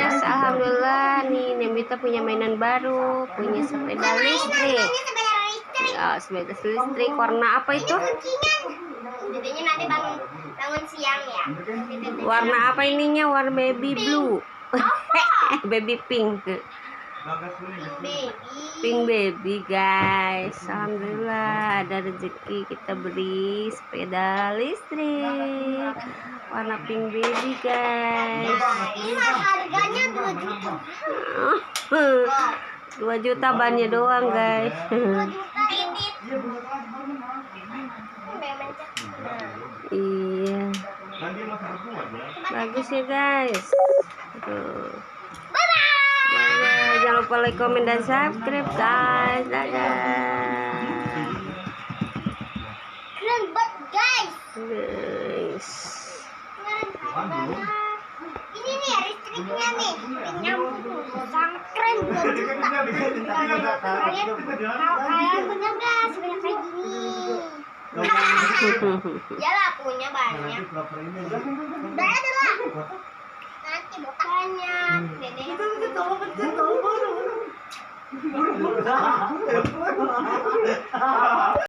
guys, alhamdulillah nih Nembita punya mainan baru, punya sepeda listrik. Ya, sepeda listrik warna apa itu? Dedenya nanti bangun siang ya. Warna apa ininya? Warna baby blue. Baby pink. Pink baby guys. Alhamdulillah ada rezeki kita beli sepeda listrik warna pink baby guys. Ini harganya 2 juta. 2 juta bannya doang guys. 2 juta ini. Iya. Bagus ya guys. Tuh. Jangan lupa like, komen, dan subscribe guys. Dadah. Keren banget guys. Ini nih listriknya nih, nyambung, sangat keren 2 juta. Kalian punya nggak sebanyak kayak gini? Ya lah punya banyak. Udah ada lah. Nanti banyak. Dede.